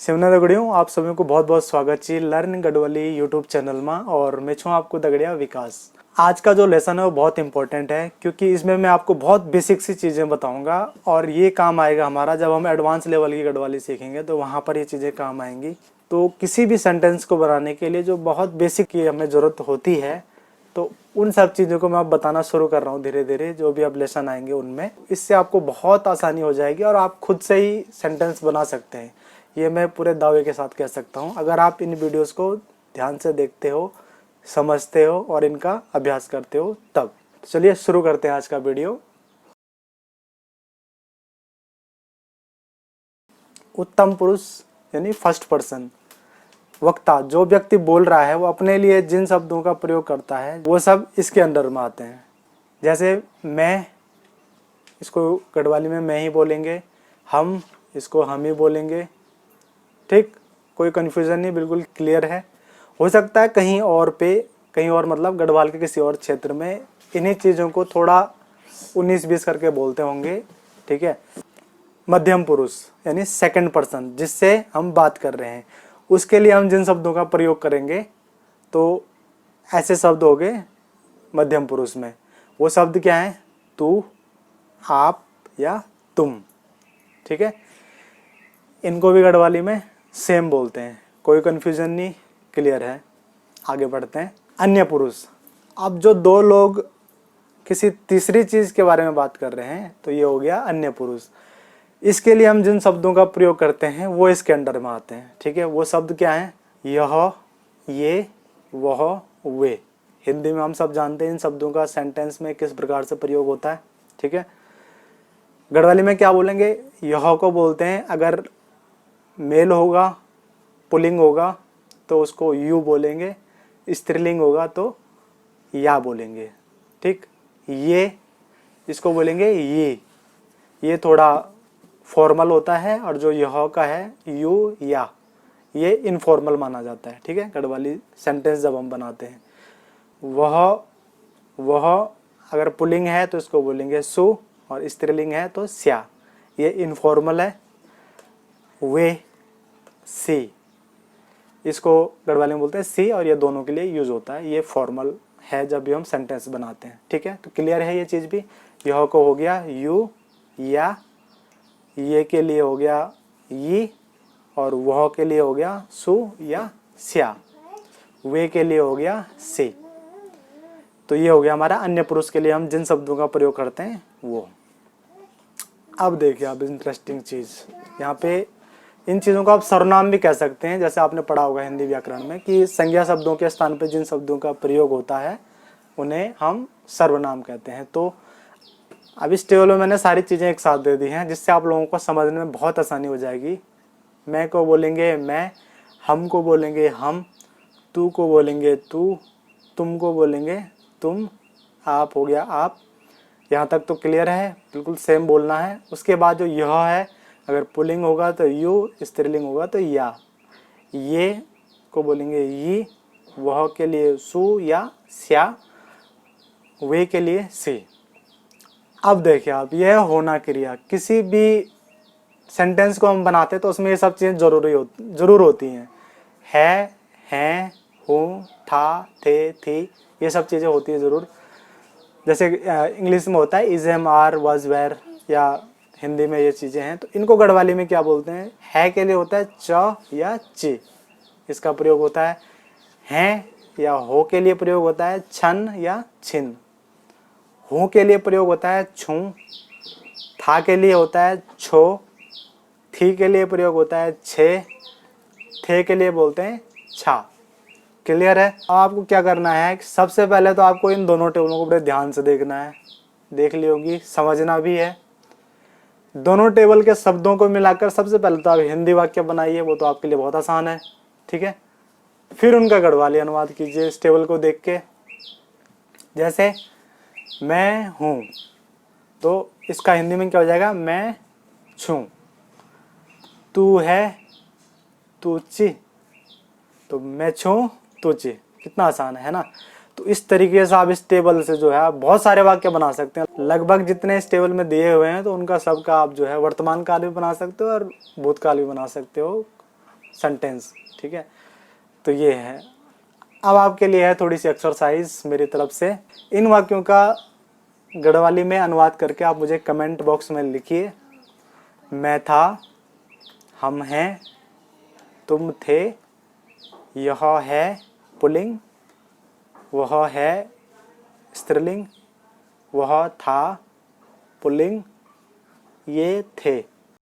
सिमना दगड़ियों, आप सभी को बहुत बहुत स्वागत है लर्न गढ़वाली यूट्यूब चैनल में। और मैं छूँ आपको दगड़िया विकास। आज का जो लेसन है वो बहुत इंपॉर्टेंट है, क्योंकि इसमें मैं आपको बहुत बेसिक सी चीज़ें बताऊंगा और ये काम आएगा हमारा जब हम एडवांस लेवल की गढ़वाली सीखेंगे, तो वहाँ पर ये चीज़ें काम आएंगी। तो किसी भी सेंटेंस को बनाने के लिए जो बहुत बेसिक की हमें ज़रूरत होती है, तो उन सब चीज़ों को मैं अब बताना शुरू कर रहा हूँ धीरे धीरे। जो भी अब लेसन आएंगे उनमें, इससे आपको बहुत आसानी हो जाएगी और आप खुद से ही सेंटेंस बना सकते हैं। ये मैं पूरे दावे के साथ कह सकता हूँ, अगर आप इन वीडियोस को ध्यान से देखते हो, समझते हो और इनका अभ्यास करते हो तब। चलिए शुरू करते हैं आज का वीडियो। उत्तम पुरुष यानी फर्स्ट पर्सन। वक्ता, जो व्यक्ति बोल रहा है वो अपने लिए जिन शब्दों का प्रयोग करता है वो सब इसके अंडर में आते हैं। जैसे मैं, इसको गढ़वाली में मैं ही बोलेंगे। हम, इसको हम ही बोलेंगे। ठीक, कोई कन्फ्यूज़न नहीं, बिल्कुल क्लियर है। हो सकता है कहीं और मतलब गढ़वाल के किसी और क्षेत्र में इन्हीं चीज़ों को थोड़ा 19-20 करके बोलते होंगे। ठीक है। मध्यम पुरुष यानी सेकंड पर्सन, जिससे हम बात कर रहे हैं, उसके लिए हम जिन शब्दों का प्रयोग करेंगे तो ऐसे शब्द हो गए मध्यम पुरुष में। वो शब्द क्या है? तू, आप या तुम। ठीक है। इनको भी गढ़वाली में सेम बोलते हैं, कोई कन्फ्यूजन नहीं, क्लियर है। आगे बढ़ते हैं। अन्य पुरुष। अब जो दो लोग किसी तीसरी चीज़ के बारे में बात कर रहे हैं तो ये हो गया अन्य पुरुष। इसके लिए हम जिन शब्दों का प्रयोग करते हैं वो इसके अंडर में आते हैं। ठीक है। वो शब्द क्या है? यह, ये, वह, वे। हिंदी में हम सब जानते हैं इन शब्दों का सेंटेंस में किस प्रकार से प्रयोग होता है। ठीक है। गढ़वाली में क्या बोलेंगे? यह को बोलते हैं, अगर मेल होगा, पुल्लिंग होगा तो उसको यू बोलेंगे, स्त्रीलिंग होगा तो या बोलेंगे। ठीक। ये, इसको बोलेंगे ये थोड़ा फॉर्मल होता है, और जो यह का है यू या, ये इनफॉर्मल माना जाता है। ठीक है। गढ़वाली सेंटेंस जब हम बनाते हैं, वह अगर पुल्लिंग है तो इसको बोलेंगे सु, और स्त्रीलिंग है तो स्या, ये इनफॉर्मल है। वे, सी, इसको गढ़वाली में बोलते हैं सी, और ये दोनों के लिए यूज होता है। ये फॉर्मल है जब भी हम सेंटेंस बनाते हैं। ठीक है। तो क्लियर है ये चीज़ भी। यह को हो गया यू या, ये के लिए हो गया ये, और वह के लिए हो गया सु या स्या, वे के लिए हो गया सी। तो ये हो गया हमारा अन्य पुरुष के लिए हम जिन शब्दों का प्रयोग करते हैं वो। अब देखिए आप इंटरेस्टिंग चीज़, यहाँ पे इन चीज़ों को आप सर्वनाम भी कह सकते हैं। जैसे आपने पढ़ा होगा हिंदी व्याकरण में कि संज्ञा शब्दों के स्थान पर जिन शब्दों का प्रयोग होता है उन्हें हम सर्वनाम कहते हैं। तो अब इस टेबल में मैंने सारी चीज़ें एक साथ दे दी हैं, जिससे आप लोगों को समझने में बहुत आसानी हो जाएगी। मैं को बोलेंगे मैं, हम को बोलेंगे हम, तू को बोलेंगे तू, तुम को बोलेंगे तुम, आप हो गया आप। यहाँ तक तो क्लियर है, बिल्कुल सेम बोलना है। उसके बाद जो यह है, अगर पुल्लिंग होगा तो यू, स्त्रीलिंग होगा तो या। ये को बोलेंगे ये, वह के लिए सु या स्या, वे के लिए सी। अब देखिए आप, यह होना क्रिया, किसी भी सेंटेंस को हम बनाते तो उसमें ये सब चीज़ें जरूर होती हैं। है, हैं, हूँ, था, थे, थी, ये सब चीज़ें होती है ज़रूर। जैसे इंग्लिश में होता है is, am, are, was, were, या हिंदी में ये चीज़ें हैं। तो इनको गढ़वाली में क्या बोलते हैं? है के लिए होता है च या ची, इसका प्रयोग होता है। हैं या हो के लिए प्रयोग होता है छन या छिन। हूँ के लिए प्रयोग होता है छू। था के लिए होता है छो। थी के लिए प्रयोग होता है छे। थे के लिए बोलते हैं छा। क्लियर है? अब आपको क्या करना है, सबसे पहले तो आपको इन दोनों टेबलों को बड़े ध्यान से देखना है। देख ली होगी, समझना भी है। दोनों टेबल के शब्दों को मिलाकर सबसे पहले तो आप हिंदी वाक्य बनाइए, वो तो आपके लिए बहुत आसान है। ठीक है। फिर उनका गढ़वाली अनुवाद कीजिए इस टेबल को देख के। जैसे मैं हूँ, तो इसका हिंदी में क्या हो जाएगा? मैं छूं। तू है, तू ची, तो मैं छूं तू ची। कितना आसान है ना? तो इस तरीके से आप इस टेबल से जो है आप बहुत सारे वाक्य बना सकते हैं। लगभग जितने इस टेबल में दिए हुए हैं तो उनका सबका आप जो है वर्तमान काल भी बना सकते हो और भूतकाल भी बना सकते हो। सेंटेंस, ठीक है। तो ये है। अब आपके लिए है थोड़ी सी एक्सरसाइज मेरी तरफ से। इन वाक्यों का गढ़वाली में अनुवाद करके आप मुझे कमेंट बॉक्स में लिखिए। मैं था, हम हैं, तुम थे, यह है पुल्लिंग, वह है स्त्रीलिंग, वह था पुल्लिंग, ये थे